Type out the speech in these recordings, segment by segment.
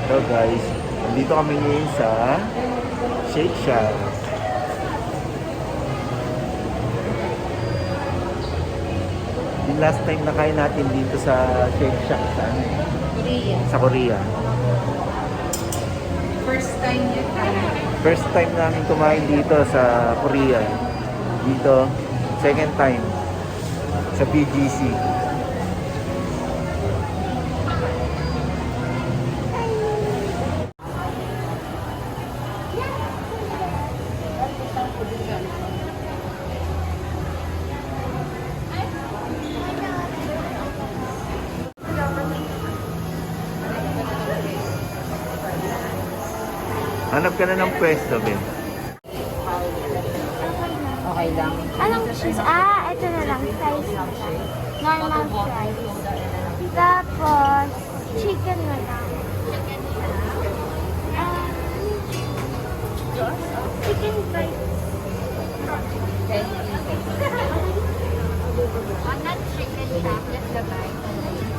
So guys, nandito kami ngayon sa Shake Shack. Yung last time na kain natin dito sa Shake Shack sa ano? Korea. Sa Korea. First time niya tayo. First time namin kumain dito sa Korea. Dito, second time sa BGC. Hanap ka na ng pwesto, Ben. Okay lang. Anong cheese? Ito na lang. Fries na lang. Normal fries. Tapos, chicken na lang. Chicken fries. Not chicken chocolate the bite.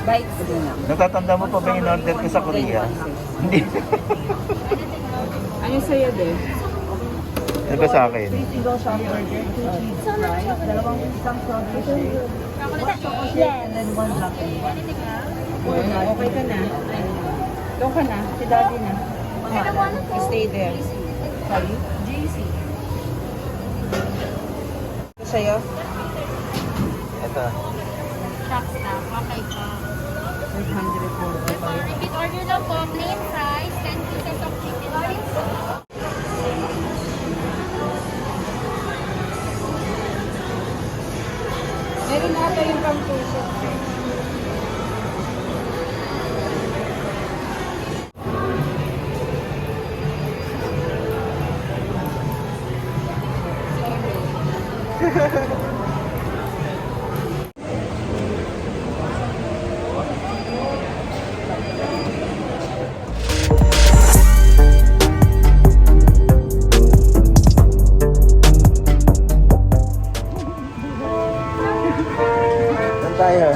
Bites din lang. Natatanda mo pa ba yung order ko sa Korea? Hindi. Ano sa'yo din? Ano ba sa akin? Yes. Okay ka na. Doon ka na. Si daddy na. I don't wanna go. Stay there. Sorry? JC. Ito sa'yo? Ito. Shock stuff. Okay po. 840 pa yun. Repeat order na po. Plain fries, 10 pieces of chicken wings. Meron ata yung pang-puso. Saan tayo?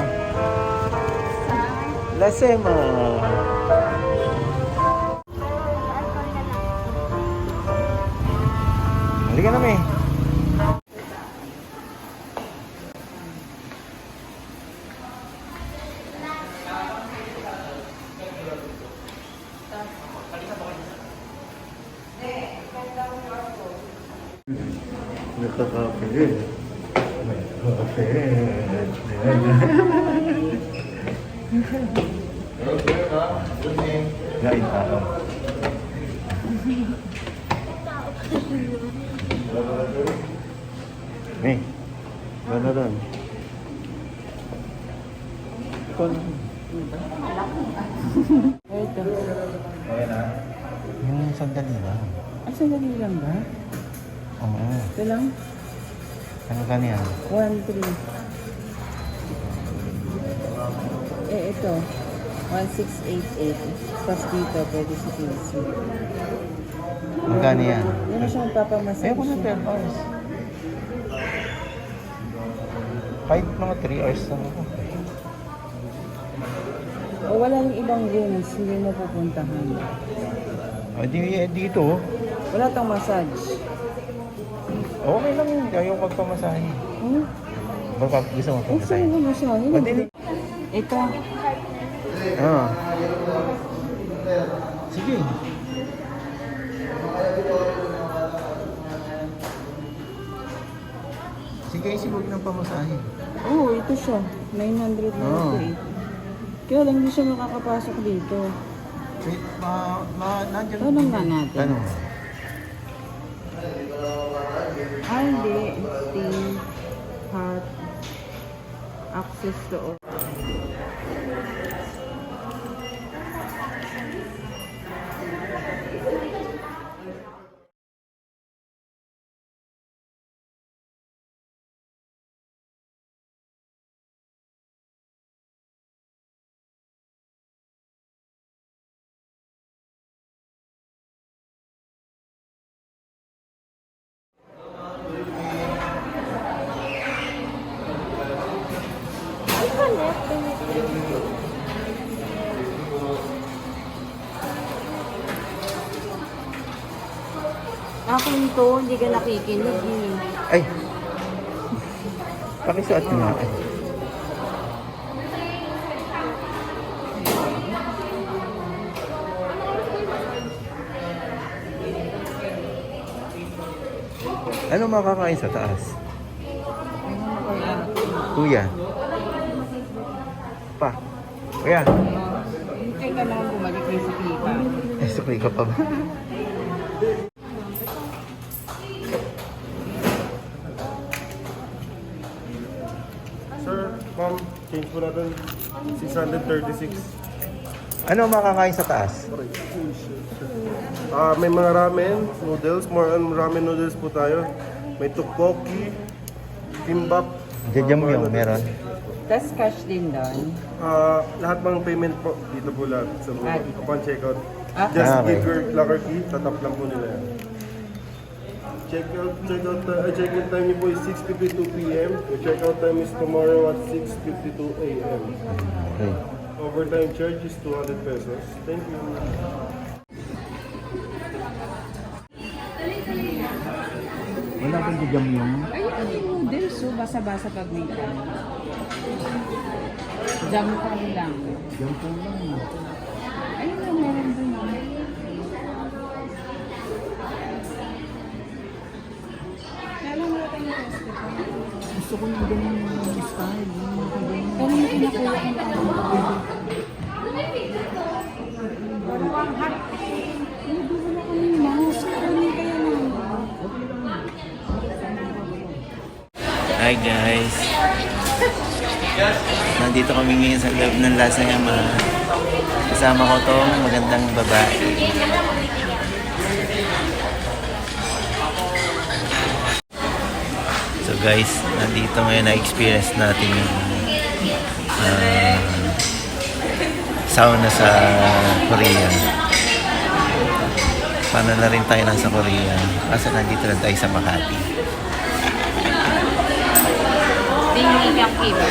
Lasema. Halika na, May. Nakakape. Nakakape. Gain tao. May, ano doon? Ikaw na. Ito. Okay na? Yung sandali lang. Ay, sandali lang ba? Oo. Ito lang? Ano ka niya? 1-3. Ito. 1688. Tapos dito, pwede si PC. Magkano yan? Yun na siya magpapamassage. Ayoko na 12 hours. Kahit mga 3 hours lang ako. O wala yung ibang rooms, hindi mo pupuntahan. Dito. Wala tong massage. Okay lang yun. Ayaw magpamasahe. Hmm? Baka gusto mo Ay, saan pamasahe? mo massage? Pwede. Ito. Ah. Sige. Sige, huwag ng pamasahe. Oo, ito siya. 900 na ito eh. Kaya lang hindi siya makakapasok dito. Wait, nandiyan. Tanong nga natin. Tanong. Hindi. Steam. Hot. Access to all. Akin to, hindi ka nakikinig eh. Ay! Pakisuot ko nga. Ano makakain sa taas? Kuya. Pa. Kuya. Hintay ka naman bumalik yung sa klipa. Eh, sukli ka pa ba? Sir, ma'am, change po natin 636. Ano makakain sa taas? May mga ramen, noodles, more on ramen noodles po tayo. May tteokbokki, kimbap. Jajamyong meron. Tapos cash din doon. Lahat ng payment po, dito po lahat sa upon checkout. Just Ah, okay. give your locker key, tatap lang po nila yan. Check-in time niyo po is 6:52 p.m. The checkout time is tomorrow at 6:52 a.m. Okay. Overtime charge is 200 pesos. Thank you. Wala bang jajamyong? Ayun yung noodles, so basa-basa pag may time. Jam pa lang. Jam po lang. Ayun lang, meron doon. Kailan mo tayo yung festival? Gusto ko yung ganyan yung style. Kami yung pinakuha ng tao. Nagulo na kami yung mouse. Kami kaya naman. Hi guys! Nandito kami ngayon sa loob ng Lasanyama. Kasama ko tong magandang babae. So guys, nandito ngayon na-experience natin yung sauna sa Korea. Paano na rin tayo nasa Korea? Kasi nandito na tayo sa Makati. Tingin yung kiba.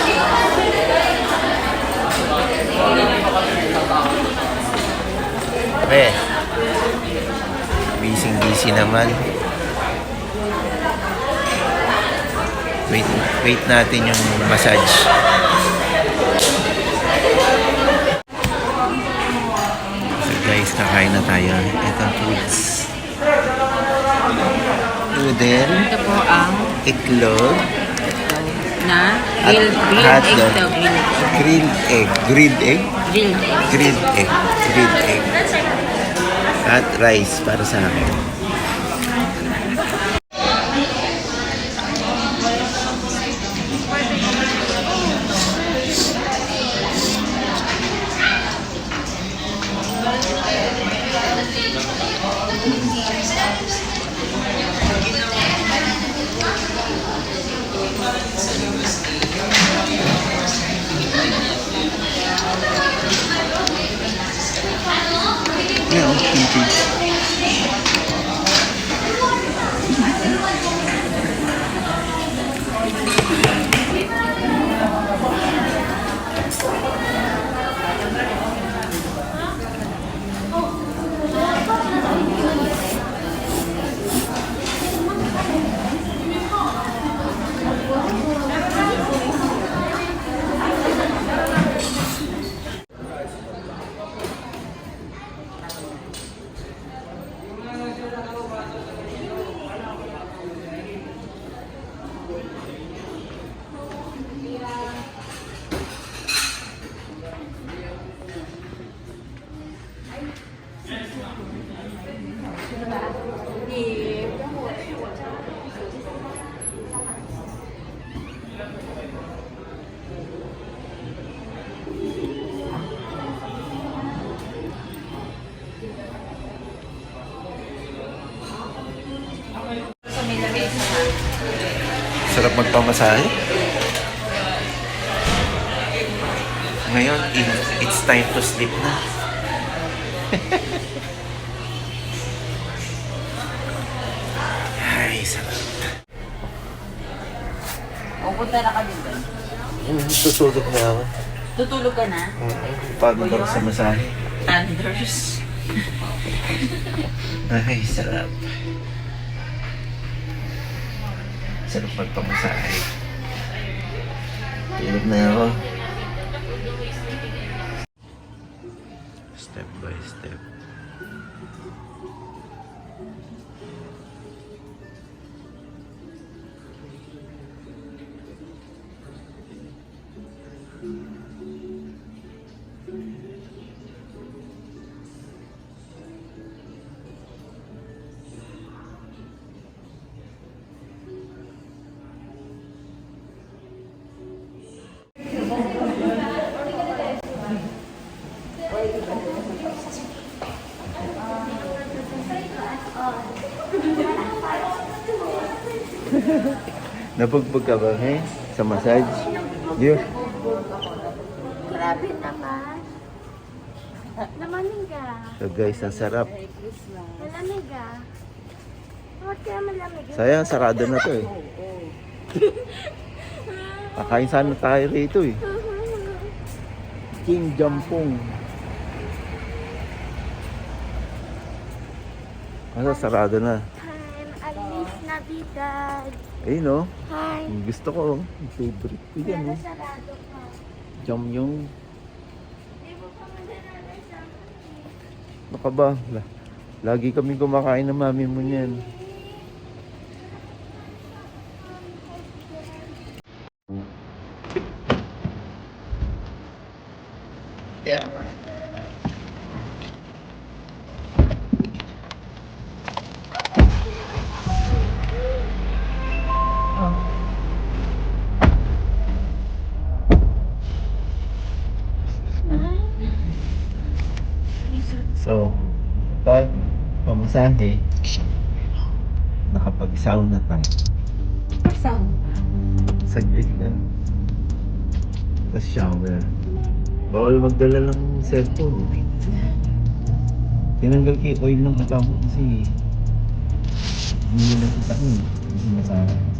Pre, busy naman. Wait natin yung massage. So guys, kakain na tayo. Ito ang foods. Noodle, Ito po ang itlog, na at grilled egg hotdog. daw. Grilled egg. Grilled egg? Grilled egg. Grilled egg. Grilled egg. At rice para sa akin. Yeah, kimchi. Sarap magpamasahe. Ngayon, it's time to sleep na. Ay, sarap. Pupunta na ka din doon. Tutulog na ako. Tutulog ka na? Pagod ako sa masahe. Thunders. Ay, sarap. Sarap magpamasahe. Tulog na ako. Step by step. Nabugbog ka ba, eh? Sa massage? Yun. Grabe naman. Namanig ka. So guys, ang sarap. Malamig ka. Bakit kaya malamig? Sayang, sarado na to eh. Kakain sana tayo rito eh. King Jampong. Ano, sarado na. Time, Alice Navidad. Ayun no, Hi. gusto ko. Favorite ko yan Pero oh. sarado pa. Jam yung, Di mo pa madalala sa baka ba? Lagi kami kumakain ng mami mo niyan. Yeah. So, pag pamasahe, nakapag-sound na tayo. Saan? Saglit lang. Tapos shower. Bawal magdala ng cellphone. Tinanggal ko yung oil ng mata ko kasi hindi na kita ko. Hindi masarap.